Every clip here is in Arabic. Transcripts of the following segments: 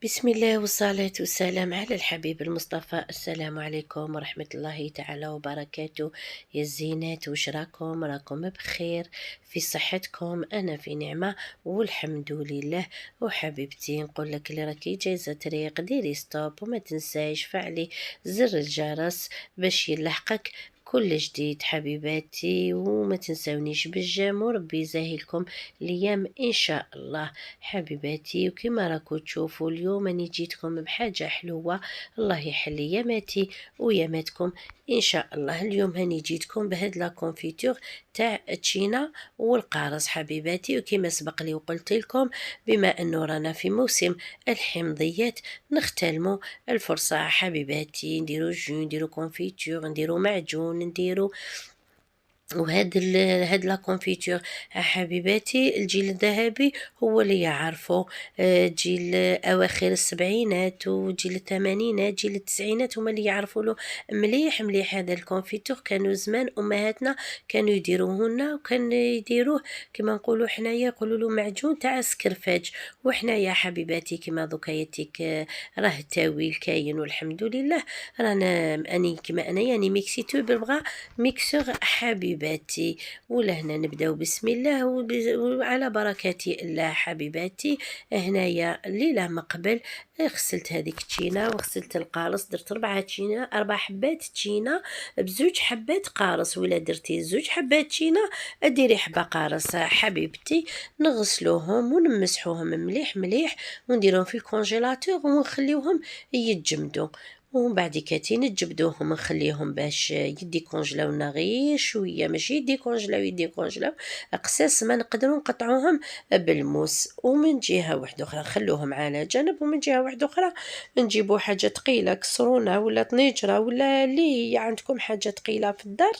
بسم الله والصلاة والسلام على الحبيب المصطفى. السلام عليكم ورحمة الله تعالى وبركاته. يا الزينات، وش راكم بخير؟ في صحتكم؟ أنا في نعمة والحمد لله. وحبيبتي نقول لك اللي راكي جايزة طريق ديري ستوب وما تنسايش فعلي زر الجرس باش يلحقك كل جديد حبيباتي، وما تنسونيش بالجام، وربي يسهلكم الايام ان شاء الله حبيباتي. وكما راكو تشوفوا اليوم اني جيتكم بحاجة حلوة، الله يحلي ياماتي وياماتكم ان شاء الله. اليوم هاني جيتكم بهاد لا كونفيتور تاع تشينا والقارص حبيباتي. وكما سبق لي وقلت لكم، بما انه رانا في موسم الحمضيات نختلموا الفرصة حبيباتي، نديرو جو، نديرو كونفيتور، نديرو معجون، نديرو هاد لا كونفيتور حبيباتي. الجيل الذهبي هو اللي يعرفه، جيل اواخر السبعينات وجيل الثمانينات جيل التسعينات هما اللي يعرفوا له مليح مليح هذا الكونفيتور. كانوا زمان امهاتنا كانوا يديروه لنا، وكان يديروه كما نقولوا حنايا يقولوا له معجون تاع سكرفاج. وحنايا حبيباتي كما دوكا ياتيك راه التاويل كاين والحمد لله. رانا اني كما انا يعني ميكسيتو بالبغا ميكسور حبيباتي. ولهنا نبداو بسم الله وعلى بركة الله حبيباتي. هنايا الليلة ما قبل غسلت هذيك التشينه وغسلت القارص، درت 4 حبات تشينه بزوج حبات قارص. ولا درتي زوج حبات تشينه ديري حبه قارص حبيبتي. نغسلوهم ونمسحوهم مليح مليح ونديرهم في الكونجيلاتور ونخليوهم يتجمدوا. ومن بعد كاتي نجبدوهم نخليهم باش يديكونجلاو لنا غير شويه، ماشي يديكونجلاو قساس ما نقدروا نقطعوهم بالموس. ومن جهه واحده اخرى نخلوهم على جنب، ومن جهه واحده اخرى نجيبوا حاجه ثقيله كسرونه ولا طنيجره ولا اللي هي عندكم حاجه ثقيله في الدار،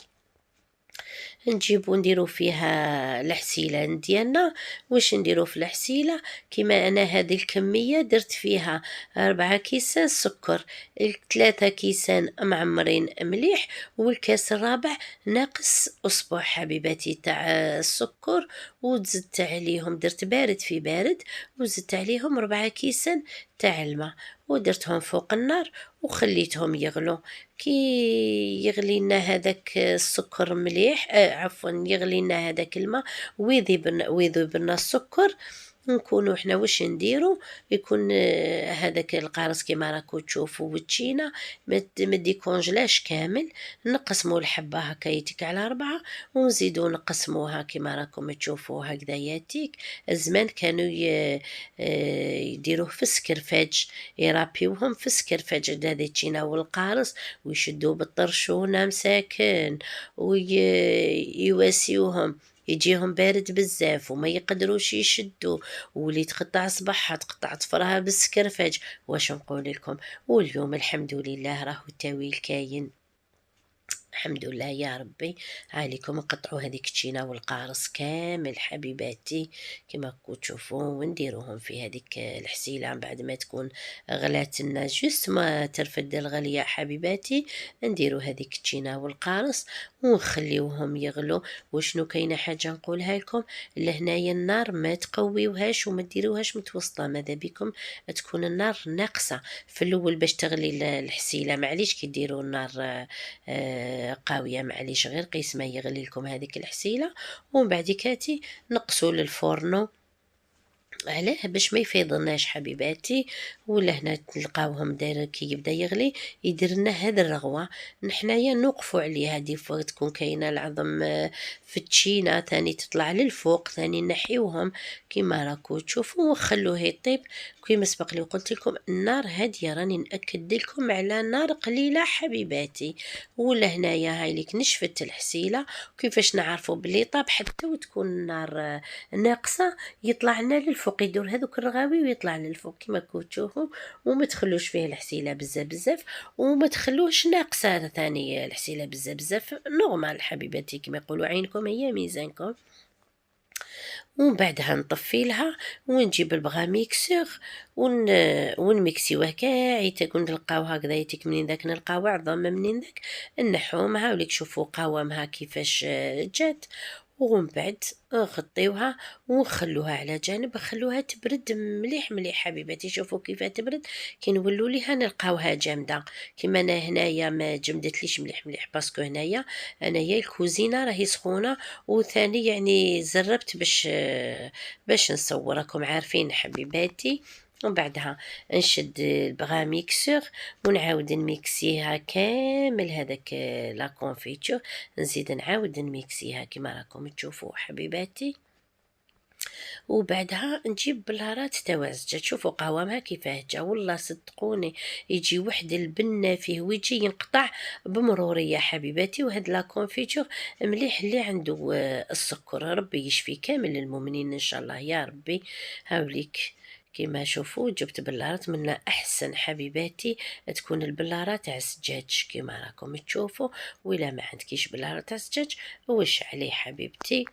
نجيبو نديرو فيها الحسيلة ديالنا. واش نديرو في الحسيلة؟ كما انا هذه الكمية درت فيها 4 كيسان سكر، 3 كيسان معمرين مليح، والكاس الرابع ناقص أسبوع حبيباتي تاع السكر. وزدت عليهم، درت بارد في بارد، وزدت عليهم 4 كيسان تاع الماء، ودرتهم فوق النار وخليتهم يغلو. كي يغلي لنا هذاك السكر مليح، عفوا يغلي لنا هذاك الماء ويذوب لنا السكر، نكونوا احنا واش نديرو؟ يكون هذاك القارص كيما راكو تشوفوا والتشينه ما ديكونجلاش كامل. نقسموا الحبه هكايتك على 4 ونزيدوا نقسموها كيما راكم تشوفوا هكذا ياتيك. زمان كانوا يديروه في السكرفاج، يرابيوهم في السكرفاج هذا التشينه والقارص، ويشدوا بالطرشونه مساكن ويواسيوهم يجيهم بارد بزاف وما يقدروش يشدوا، واللي تقطع صباحها تقطع طفرها بالسكرفاج. واش نقول لكم؟ واليوم الحمد لله راهو التاويل كاين، الحمد لله يا ربي. عليكم نقطعوا هذيك التشينه والقارص كامل حبيباتي كما راكم تشوفوا، ونديروهم في هذيك الحسيله بعد ما تكون غلات لنا جوست ما ترفد الغليه حبيباتي. نديروا هذيك التشينه والقارص ونخليوهم يغلوا. وشنو كاينه حاجه نقولها لكم، لهنايا النار ما تقويوهاش وما ديروهاش متوسطه، ماذا بكم تكون النار ناقصه في الاول باش تغلي الحسيله. معليش كي ديروا النار قاويه، معليش غير قيس ما يغلي لكم هذيك الحسيله. ومن بعد كاتي نقصوا للفورنو علاه باش ما يفيضناش حبيباتي. ولا هنا تلقاوهم داير كي يبدا يغلي يدير لنا هذا الرغوه، نحنايا نوقفوا عليها دي فوا تكون كاينه العظم في التشينه ثاني تطلع للفوق، ثاني نحيوهم كيما راكو تشوفوا وخلوه يطيب. كيما سبق لي وقلت لكم النار هاديه، راني ناكد لكم على نار قليله حبيباتي. ولا هنايا هاي ليك نشفت الحسيله، كيفاش نعرفوا بلي طاب؟ حتى وتكون النار ناقصه يطلع لنا للفوق، يدور هذوك الرغاوي ويطلع للفوق كما تشوفوا. وما تخلوش فيه الحسيله بزاف بزاف، وما تخلوش ناقصه ثاني الحسيله بزاف بزاف، نورمال حبيباتي كما يقولوا عينكم هي ميزانكم. ومن بعدها نطفي لها ونجيب البغا ميكسور ونميكسيوه كاع تكون نلقاو هكذا يتك منين ذاك نلقاو عظم منين ذاك نحومها وليك شوفوا قوامها كيفاش جات. ومن بعد نغطيوها ونخلوها على جانب، نخلوها تبرد مليح مليح حبيباتي. شوفوا كيف تبرد، كي نولوا ليها نلقاوها جامده. كيما انا هنايا ما جمدتليش مليح مليح باسكو انايا الكوزينه راهي سخونه، وثاني يعني زربت باش نصور، راكم عارفين حبيباتي. ومن بعدها نشد البغا ميكسور ونعاود نميكسيها كامل هذاك لا كونفيتور، نزيد نعاود نميكسيها كما راكم تشوفوا حبيباتي. وبعدها نجيب بلهارات توازجة، تشوفوا قوامها كيفاه جا، والله صدقوني يجي واحد البنة فيه ويجي ينقطع بمرورية حبيباتي. وهاد لا كونفيتور مليح اللي عنده السكر، ربي يشفي كامل المؤمنين ان شاء الله يا ربي. هاوليك كيما شوفوا جبت بلارات من احسن حبيباتي، تكون البلارات تاع الزجاج كيما راكم تشوفوا. ولا ما عندكيش بلارات تاع الزجاج وش عليه حبيبتي،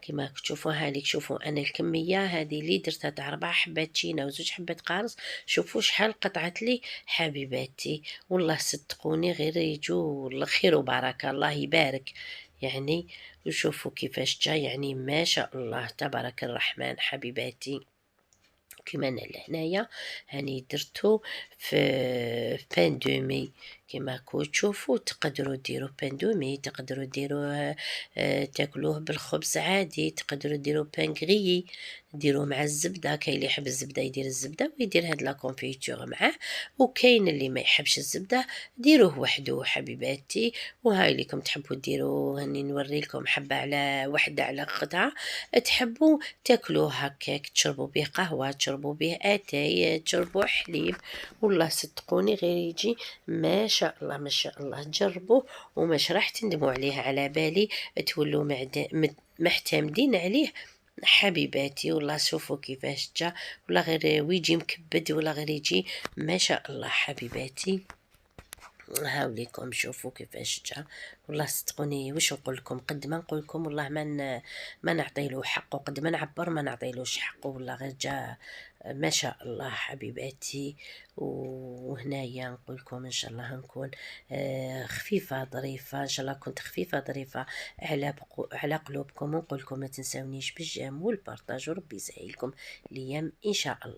كما تشوفوا هاليك. شوفوا انا الكميه هذه اللي درتها تاع 4 حبات تشينا وزوج حبات قارص، شوفوا شحال قطعت لي حبيباتي. والله صدقوني غير يجوا الخير وبركه، الله يبارك يعني. وشوفوا كيفاش جا، يعني ما شاء الله تبارك الرحمن حبيباتي. كيما انا لهنايا هاني درتو في بان دومي، كيما كو تشوفوا تقدروا ديروا بان دومي، تقدروا ديروه تاكلوه بالخبز عادي، تقدروا ديروا بان غريي ديروه مع الزبده. كاين اللي يحب الزبده يدير الزبده ويدير هاد لا كونفيتور معاه، وكاين اللي ما يحبش الزبده ديروه وحده حبيباتي. وهاي ليكم تحبوا ديروا، هاني نوري لكم حبه على وحده على قطعه، تحبوا تاكلوه هكاك، تشربوا به قهوة، تشربوا به اتاي، تشربوا حليب. والله صدقوني غير يجي ما شاء الله ما شاء الله. جربوه ومش راح تندموا عليه، على بالي تولوا محتمدين عليه حبيباتي. والله شوفوا كيفاش جا، ولا غير ويجي مكبد، ولا غير يجي ما شاء الله حبيباتي. هاوليكم شوفوا كيفاش جا. والله صدقوني وش نقول لكم، قد ما نقول لكم والله ما نعطيله حقه، قد ما نعبر ما نعطيلوش حقه، والله غير جا ما شاء الله حبيباتي. وهنايا نقول لكم ان شاء الله نكون خفيفه ظريفه، ان شاء الله كنت خفيفه ظريفه على قلوبكم. ونقول لكم ما تنسونيش بالجيم والبارطاج، وربي يسهلكم الايام ان شاء الله.